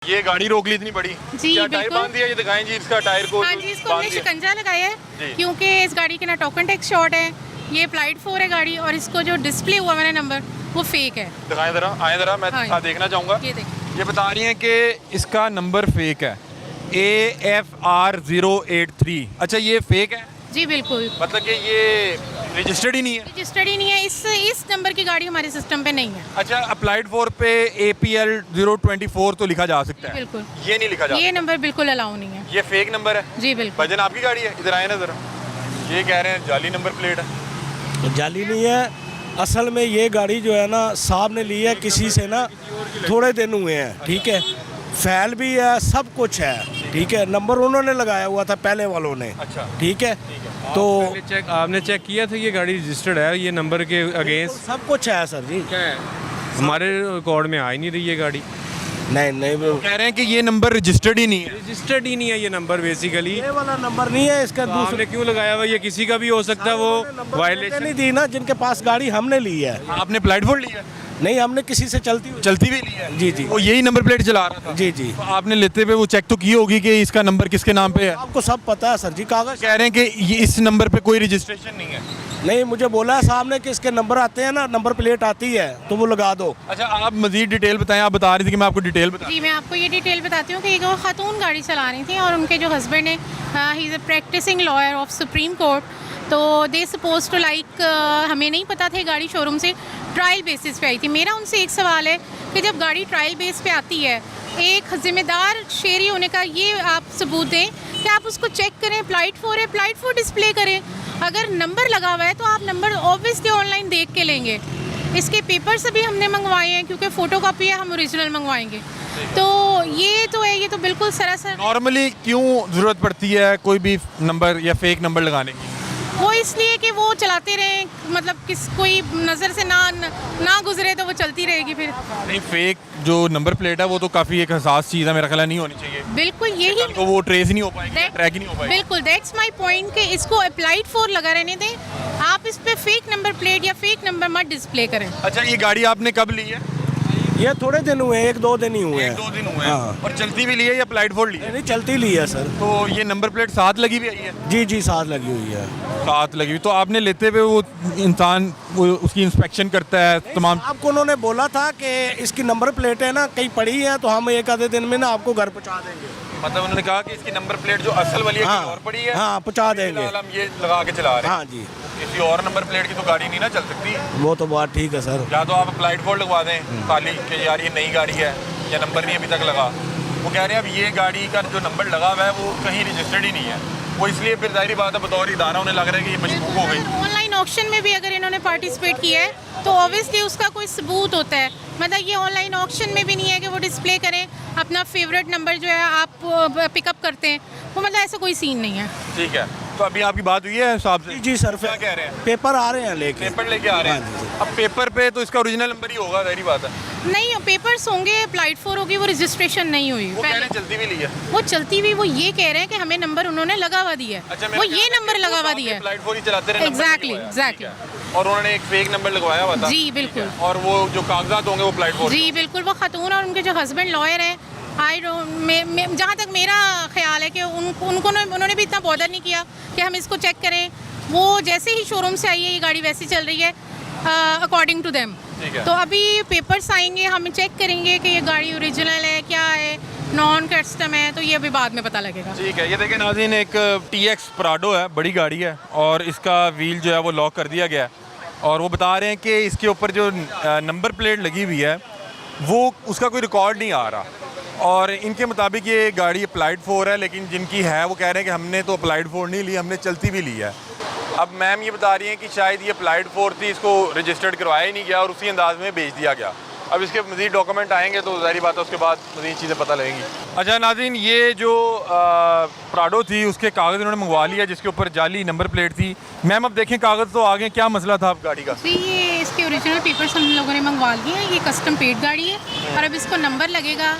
ये गाड़ी रोक ली इतनी बड़ी जी, क्या टायर बिल्कुल। बांध दिया? ये दिखाएं जी इसका टायर को। हाँ जी, इसको बांध हमने दिया। शिकंजा लगाया है जी। क्योंकि इस गाड़ी के ना टोकन टैक्स शॉर्ट है, ये अप्लाइड 4 है गाड़ी, और इसको जो डिस्प्ले हुआ मैंने नंबर वो फेक है। दिखाएं जरा, आए जरा, मैं हाँ। देखना चाहूँगा। ये देखिए, ये बता रही हैं कि इसका नंबर फेक है, AFR083। अच्छा, ये फेक है, जी बिल्कुल मतलब कि ये रजिस्टर्ड ही नहीं है। रजिस्टर्ड ही नहीं है। इस नंबर की गाड़ी हमारे सिस्टम पे नहीं है। अच्छा, अप्लाइड 4 पे APL 024 तो लिखा जा सकता है, बिल्कुल, ये नहीं लिखा जा ये सकता। नंबर बिल्कुल अलाउ नहीं है। ये फेक नंबर है। जी बिल्कुल। भजन आपकी गाड़ी है, इधर आए ना जरा। ये कह रहे हैं जाली नंबर प्लेट है। जाली नहीं है, असल में ये गाड़ी जो है ना साहब ने ली है किसी से ना, थोड़े दिन हुए हैं, ठीक है, फैल भी है, सब कुछ है, ठीक है, नंबर उन्होंने लगाया हुआ था पहले वालों ने, अच्छा, ठीक है, तो आपने चेक किया था ये गाड़ी रजिस्टर्ड है ये नंबर के अगेंस्ट? सब कुछ है सर जी। क्या है, हमारे रिकॉर्ड में आ ही नहीं रही ये गाड़ी। नहीं वो कह रहे हैं कि ये नंबर रजिस्टर्ड ही नहीं है। रजिस्टर्ड ही नहीं है ये नंबर बेसिकली। ये वाला नंबर नहीं है इसका, तो दूसरे आपने क्यों लगाया हुआ? ये किसी का भी हो सकता है, वो वायलेशन। नहीं दी ना जिनके पास गाड़ी हमने ली है। आपने अप्लाइड 4 लिया? नहीं, हमने किसी से चलती चलती भी ली है? जी जी वो यही नंबर प्लेट चला रहा था? जी जी, तो आपने लेते हुए वो चेक तो की होगी कि इसका नंबर किसके नाम पे है? आपको सब पता है सर जी, कागज। कह रहे हैं कि ये इस नंबर पे कोई रजिस्ट्रेशन नहीं है। नहीं, मुझे बोला है साहब ने कि इसके नंबर आते हैं ना, नंबर प्लेट आती है तो वो लगा दो। अच्छा, आप मजीद डिटेल बताएं। आप बता रही थी कि मैं आपको डिटेल बता। जी, मैं आपको ये डिटेल बताती हूँ कि एक खातून गाड़ी चला रही थी और उनके जो हस्बैंड है, he is a practising lawyer of Supreme Court, तो दे सपोज टू लाइक, हमें नहीं पता था गाड़ी शोरूम से ट्रायल बेसिस पे आई थी। मेरा उनसे एक सवाल है कि जब गाड़ी ट्रायल बेस पे आती है, एक ज़िम्मेदार शेरी होने का ये आप सबूत दें कि आप उसको चेक करें, अप्लाइड 4 है, अप्लाइड 4 डिस्प्ले करें। अगर नंबर लगा हुआ है तो आप नंबर ऑब्वियसली ऑनलाइन देख के लेंगे। इसके पेपर्स भी हमने मंगवाए हैं क्योंकि फ़ोटो कॉपी है, हम ओरिजिनल मंगवाएंगे। तो ये तो है, ये तो बिल्कुल सरासर। नॉर्मली क्यों ज़रूरत पड़ती है कोई भी नंबर या फेक नंबर लगाने की? वो इसलिए कि वो चलाते रहें, मतलब कोई नज़र से ना गुजरे तो वो चलती रहेगी फिर। नहीं, फेक जो नंबर प्लेट है वो तो काफ़ी एक हसास चीज़ है, मेरा ख्याल है नहीं होनी चाहिए। बिल्कुल यही, तो वो ट्रेस ही नहीं हो पाएगी, ट्रैक ही नहीं हो पाएगी। बिल्कुल दैट्स माय पॉइंट कि इसको अप्लाइड 4 लगा रहने दें, आप इस पे फेक नंबर प्लेट या फेक नंबर मत डिस्प्ले करें। अच्छा, ये गाड़ी आपने कब ली है? ये थोड़े दिन हुए हैं, 1-2 दिन ही हुए हैं। 1-2 दिन हुए हैं। हाँ। और चलती भी ली है या अप्लाइड 4 ली है? नहीं, चलती ली है सर। तो ये नंबर प्लेट साथ लगी भी आई है? जी जी, साथ लगी हुई है। साथ लगी हुई। तो आपने लेते हुए वो इंसान वो उसकी इंस्पेक्शन करता है तमाम? आपको उन्होंने बोला था कि इसकी नंबर प्लेट है ना कहीं पड़ी है तो हम एक आधे दिन में ना आपको घर पहुंचा देंगे। मतलब उन्होंने कहा कि इसकी नंबर प्लेट जो असल वाली है हाँ, कहीं और पड़ी है, हाँ, पहुंचा देंगे। फिलहाल हम ये लगा के चला रहे हैं। हाँ जी, किसी और नंबर प्लेट की तो गाड़ी नहीं ना चल सकती। वो तो बात ठीक है सर। या तो आप अप्लाइड 4 लगवा दें खाली कि यार ये नई गाड़ी है या नंबर नहीं अभी तक लगा। वो कह रहे हैं अब ये गाड़ी का जो नंबर लगा हुआ है वो कहीं रजिस्टर्ड ही नहीं है, वो इसलिए फिर जाहिर बात है बतौर इदारा उन्हें लग रहा है कि ये मशकूक हो गई। ऑनलाइन ऑक्शन में भी अगर इन्होंने पार्टिसिपेट किया है तो ऑब्वियसली उसका कोई सबूत होता है। मतलब ये ऑनलाइन ऑक्शन में भी नहीं है कि वो डिस्प्ले करें अपना फेवरेट नंबर जो है आप पिकअप करते हैं, वो मतलब ऐसा कोई सीन नहीं है। ठीक है, तो अभी आपकी बात हुई है साहब से? जी जी सर, क्या कह रहे हैं? पेपर आ रहे हैं लेके। पेपर लेके आ रहे हैं। अब पेपर पे तो इसका ओरिजिनल नंबर ही होगा, जाहिर बात है। नहीं, पेपर्स होंगे, अप्लाइड 4 होगी, वो रजिस्ट्रेशन नहीं हुई। वो कह रहे हैं चलती भी ली है। वो चलती हुई, वो ये कह रहे हैं कि हमें नंबर उन्होंने लगा हुआ दिया है। अच्छा, वो ये नंबर लगा हुआ दिया है। अप्लाइड 4 ही चलाते रहे, नंबर नहीं एग्जैक्टली लगवाया। एग्जैक्टली। ठीक है। और उन्होंने एक फेक नंबर लगवाया हुआ था। जी बिल्कुल। और वो जो कागजात होंगे वो अप्लाइड 4। जी बिल्कुल, वो खातून और उनके जो हस्बैंड लॉयर हैं, जहाँ तक मेरा ख्याल है कि उन्होंने भी इतना बॉदर नहीं किया कि हम इसको चेक करें। वो जैसे ही शोरूम से आई है, ये गाड़ी वैसे चल रही है अकॉर्डिंग टू देम। तो अभी पेपर्स आएंगे, हम चेक करेंगे कि ये गाड़ी ओरिजिनल है, क्या है, नॉन कस्टम है, तो ये अभी बाद में पता लगेगा। ठीक है, ये देखें नाज़रीन, एक TX प्राडो है, बड़ी गाड़ी है और इसका व्हील जो है वो लॉक कर दिया गया है और वो बता रहे हैं कि इसके ऊपर जो नंबर प्लेट लगी हुई है वो उसका कोई रिकॉर्ड नहीं आ रहा और इनके मुताबिक ये गाड़ी अप्लाइड 4 है, लेकिन जिनकी है वो कह रहे हैं कि हमने तो अप्लाइड 4 नहीं ली, हमने चलती भी ली है। अब मैम ये बता रही हैं कि शायद ये अप्लाइड 4 थी, इसको रजिस्टर्ड करवाया ही नहीं गया और उसी अंदाज में भेज दिया गया। अब इसके मज़ीद डॉक्यूमेंट आएंगे तो ज़ाहिर बात है उसके बाद मज़ीद चीज़ें पता लगेंगी। अच्छा नाज़रीन, ये जो प्राडो थी उसके कागज़ इन्होंने मंगवा लिया जिसके ऊपर जाली नंबर प्लेट थी। मैम अब देखें कागज़ तो आ गए, क्या मसला था अब गाड़ी का? जी, ये इसके ओरिजिनल पेपर्स हम लोगों ने मंगवा लिए हैं, ये कस्टम पेड गाड़ी है और अब इसको नंबर लगेगा,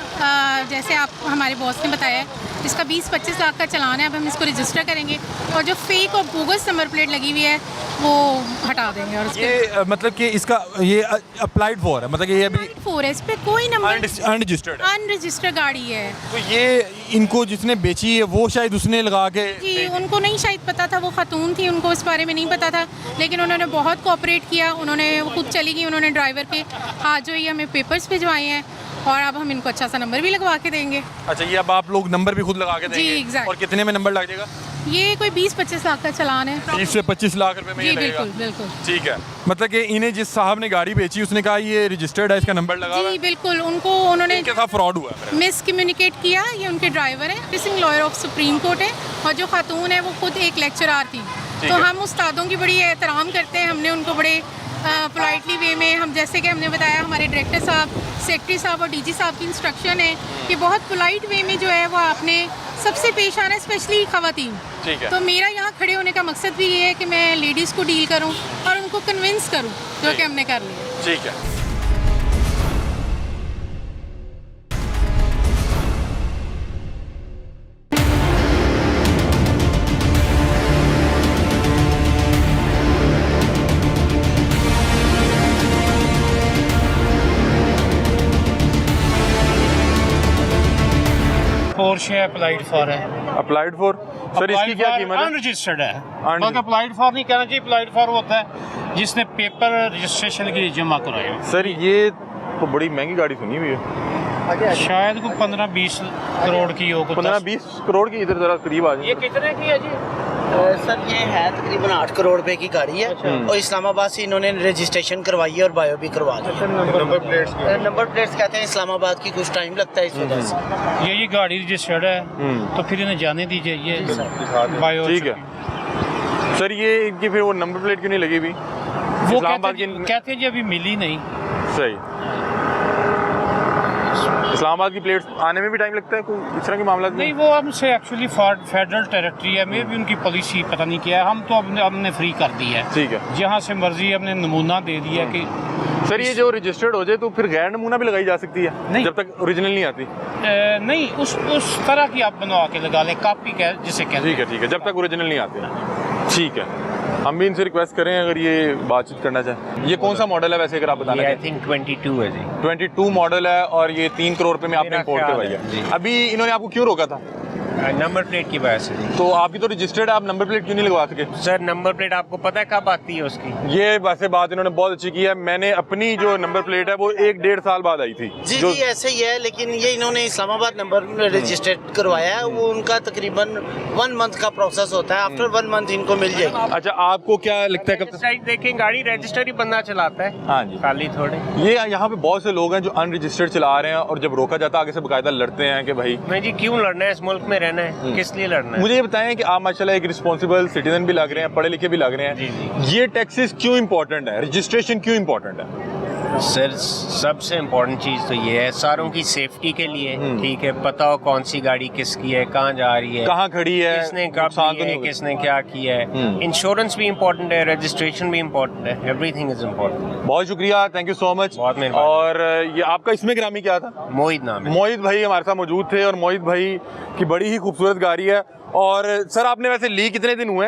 जैसे आप हमारे बॉस ने बताया है, इसका 20-25 लाख का चलान है। अब हम इसको रजिस्टर करेंगे और जो फेक और बोगस नंबर प्लेट लगी हुई है वो हटा देंगे। और ये मतलब कि इसका ये अप्लाइड 4 है, मतलब कि ये अभी 4 है, इस पे कोई नंबर अनरजिस्टर्ड है। अनरजिस्टर्ड गाड़ी है। तो ये इनको जिसने बेची है वो शायद उसने लगा के जी उनको नहीं शायद पता था, वो खातून थी, उनको इस बारे में नहीं पता था, लेकिन उन्होंने बहुत कोऑपरेट किया, उन्होंने खुद चली गई, उन्होंने ड्राइवर के हाथ जो ये हमें पेपर्स भिजवाए हैं और अब हम इनको अच्छा सा नंबर भी लगवा के देंगे। अच्छा, ये अब आप लोग नंबर भी खुद लगा के देंगे? जी, exactly। और कितने में नंबर लग जाएगा? ये कोई 20-25 लाख का चालान है। 20 से 25 लाख रुपए में जी ये लगेगा? बिल्कुल बिल्कुल। ठीक है, मतलब कि इन्हें जिस साहब ने गाड़ी बेची उसने कहा ये रजिस्टर्ड है, इसका नंबर लगा हुआ जी है। बिल्कुल, उनको उन्होंने इनके साथ फ्रॉड हुआ है। मिस कम्युनिकेट किया। ये उनके ड्राइवर है, practising lawyer of Supreme Court है और जो खातून है वो खुद एक लेक्चरार थी। तो है। हम उस्तादों की बड़ी एहतराम करते हैं, हमने उनको बड़े पोलाइटली वे में, हम जैसे कि हमने बताया हमारे डायरेक्टर साहब, सेक्रेटरी साहब और डीजी साहब की इंस्ट्रक्शन है कि बहुत पोलाइट वे में जो है वो आपने सबसे पेश आना है, स्पेशली ख़वातीन। ठीक है। तो मेरा यहाँ खड़े होने का मकसद भी ये है कि मैं लेडीज़ को डील करूँ और उनको कन्विंस करूँ, जो कि हमने कर लिया। ठीक है। पोर्शे अप्लाइड फॉर है। अप्लाइड फॉर सर, इसकी क्या कीमत है? अनरजिस्टर्ड है, बल्कि अप्लाइड फॉर नहीं कहना चाहिए, अप्लाइड फॉर होता है जिसने पेपर रजिस्ट्रेशन के लिए जमा कराए हो। सर ये तो बड़ी महंगी गाड़ी सुनी हुई है, शायद कोई 15-20 करोड़ की हो। 15-20 करोड़ की। इधर जरा करीब आ जाए। ये कितने की है जी? सर ये है तकरीबन 8 करोड़ रुपए की गाड़ी है और इस्लामाबाद से इन्होंने रजिस्ट्रेशन करवाई है और बायो भी करवा दी है। नंबर प्लेट्स कहते हैं इस्लामाबाद की, कुछ टाइम लगता है इस वजह से। ये गाड़ी रजिस्टर्ड है तो फिर इन्हें जाने दीजिए। ये बायो ठीक है सर, ये इनकी फिर वो नंबर प्लेट क्यों नहीं लगी हुई? वो इस्लामाबाद कहते हैं जी अभी मिली नहीं। सही। इस्लामाबाद की प्लेट्स आने में भी टाइम लगता है, कोई इस तरह की मामला नहीं, वो हमसे एक्चुअली फेडरल टेरिटरी है, मे भी उनकी पॉलिसी पता नहीं क्या है, हम तो हमने फ्री कर दी है। ठीक है। जहाँ से मर्जी हमने नमूना दे दिया कि सर ये जो रजिस्टर्ड हो जाए तो फिर गैर नमूना भी लगाई जा सकती है? नहीं। जब तक ओरिजिनल नहीं आती? नहीं, उस तरह की आप बनवा के लगा लें, कॉपी कह जिसे कहते हैं। ठीक है ठीक है, जब तक ओरिजिनल नहीं आती। ठीक है, हम भी इनसे रिक्वेस्ट करें अगर ये बातचीत करना चाहें। ये कौन सा मॉडल है वैसे, अगर आप बताना आई चाहें? थिंक 22 है जी। 22 मॉडल है और ये 3 करोड़ रुपए में आपने मेरा इंपोर्ट ख्याल करवाई है, जी। है। अभी इन्होंने आपको क्यों रोका था? नंबर प्लेट की वजह से जी। तो आपकी तो रजिस्टर्ड है, आप नंबर प्लेट क्यों नहीं लगवा सके? सर नंबर प्लेट आपको पता है कब आती है उसकी? ये वैसे बात इन्होंने बहुत अच्छी की है। मैंने अपनी जो नंबर प्लेट है वो 1-1.5 साल बाद आई थी। जी जो जी ऐसे ही है, लेकिन ये इन्होंने इस्लामाबाद नंबर रजिस्टर्ड करवाया है, वो उनका तकरीबन 1 मंथ का प्रोसेस होता है। आफ्टर 1 मंथ इनको मिल जाएगी। अच्छा, आपको क्या लगता है कब तक? साइड देखें, गाड़ी रजिस्टर ही बंदा चलाता है। हाँ जी। खाली थोड़े। ये यहाँ पे बहुत से लोग हैं जो अनरजिस्टर्ड चला रहे हैं और जब रोका जाता है आगे से बकायदा लड़ते हैं कि भाई नहीं जी, क्यों लड़ना है, इस मुल्क में रहना है, किस लिए लड़ना है? मुझे ये बताएं कि आप माशाल्लाह एक रिस्पॉन्सिबल सिटीजन भी लग रहे हैं, पढ़े लिखे भी लग रहे हैं। जी, ये टैक्सेस क्यों इंपॉर्टेंट है, रजिस्ट्रेशन क्यों इंपॉर्टेंट है? सर सबसे इम्पोर्टेंट चीज़ तो ये है सारों की सेफ्टी के लिए, ठीक है, पता हो कौन सी गाड़ी किसकी है, कहाँ जा रही है, कहाँ खड़ी है, किसने कब नुकसान तो की है, नहीं होगा? किसने क्या किया है। इंश्योरेंस भी इम्पोर्टेंट है, रजिस्ट्रेशन भी इम्पोर्टेंट है, एवरीथिंग इज इम्पोर्टेंट। बहुत शुक्रिया, थैंक यू सो मच। बहुत मेहरबानी। और ये आपका इसमें ग्रामी क्या था? मोहित नाम है। मोहित भाई हमारे साथ मौजूद थे और मोहित भाई की बड़ी ही खूबसूरत गाड़ी है। और सर आपने वैसे ली कितने दिन हुए?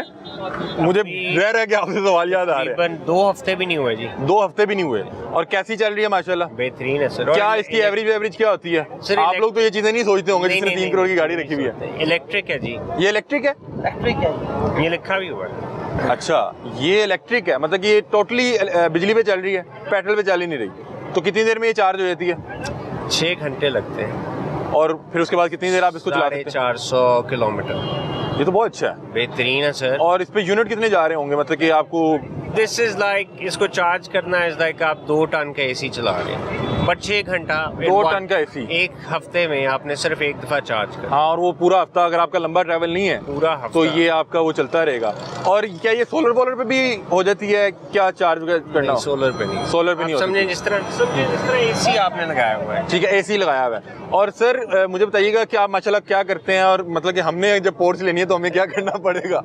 मुझे रह के आपसे सवाल याद आ रहे हैं। तकरीबन 2 हफ्ते भी नहीं हुए जी। 2 हफ्ते भी नहीं हुए। और कैसी चल रही है माशाल्लाह? बेहतरीन है सर। क्या इसकी एवरेज क्या होती है? सर, आप लोग तो ये चीजें नहीं सोचते होंगे नहीं, जिसने नहीं, 3 करोड़ की नहीं, गाड़ी नहीं रखी हुई है। इलेक्ट्रिक है जी। ये इलेक्ट्रिक है? इलेक्ट्रिक है, ये लिखा भी हुआ है। अच्छा, ये इलेक्ट्रिक है, मतलब कि ये टोटली बिजली पे चल रही है, पेट्रोल पे चल ही नहीं रही। तो कितनी देर में ये चार्ज हो जाती है? 6 घंटे लगते हैं और फिर उसके बाद कितनी देर आप इसको चलाते हैं? 450 किलोमीटर। ये तो बहुत अच्छा है। बेहतरीन है सर। और इस पे यूनिट कितने जा रहे होंगे, मतलब कि आपको? दिस इज लाइक, इसको चार्ज करना इज लाइक आप 2 टन का एसी चला रहे हैं, बट 6 घंटा 2 टन का एसी एक हफ्ते में आपने सिर्फ एक दफा चार्ज करना। हाँ, और वो पूरा हफ्ता, अगर आपका लंबा ट्रैवल नहीं है पूरा हफ्ता। तो ये आपका वो चलता रहेगा। और क्या ये सोलर वोलर पे भी हो जाती है क्या चार्ज करना? नहीं, सोलर पे नहीं। सोलर पे नहीं होती। समझे जिस तरह एसी आपने लगाया हुआ है। ठीक है, एसी लगाया हुआ है। और सर मुझे बताइएगा कि आप माशाल्लाह क्या करते हैं, और मतलब कि हमने जब पोर्च लेनी है तो हमें क्या करना पड़ेगा?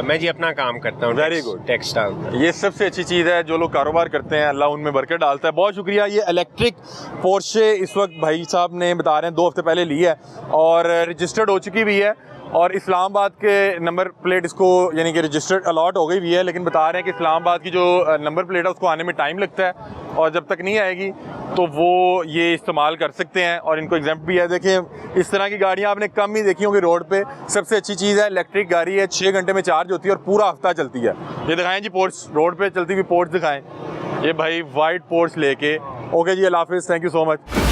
मैं जी अपना काम करता हूँ। Very good। टेक्सटाइल। ये सबसे अच्छी चीज़ है, जो लोग कारोबार करते हैं अल्लाह उनमें बरकत डालता है। बहुत शुक्रिया। ये इलेक्ट्रिक पोर्शे इस वक्त भाई साहब ने बता रहे हैं 2 हफ्ते पहले ली है और रजिस्टर्ड हो चुकी भी है और इस्लामाबाद के नंबर प्लेट इसको यानी कि रजिस्टर्ड अलॉट हो गई हुई है, लेकिन बता रहे हैं कि इस्लामाबाद की जो नंबर प्लेट है उसको आने में टाइम लगता है, और जब तक नहीं आएगी तो वो ये इस्तेमाल कर सकते हैं और इनको एग्जाम्प्ट भी है। देखिए इस तरह की गाड़ियाँ आपने कम ही देखी होंगी रोड पे। सबसे अच्छी चीज़ है इलेक्ट्रिक गाड़ी है, 6 घंटे में चार्ज होती है और पूरा हफ्ता चलती है। ये दिखाएं जी पोर्ट्स, रोड पे चलती हुई पोर्ट्स दिखाएं। ये भाई वाइट पोर्ट्स लेके। ओके जी, अल्लाह हाफिज़, थैंक यू सो मच।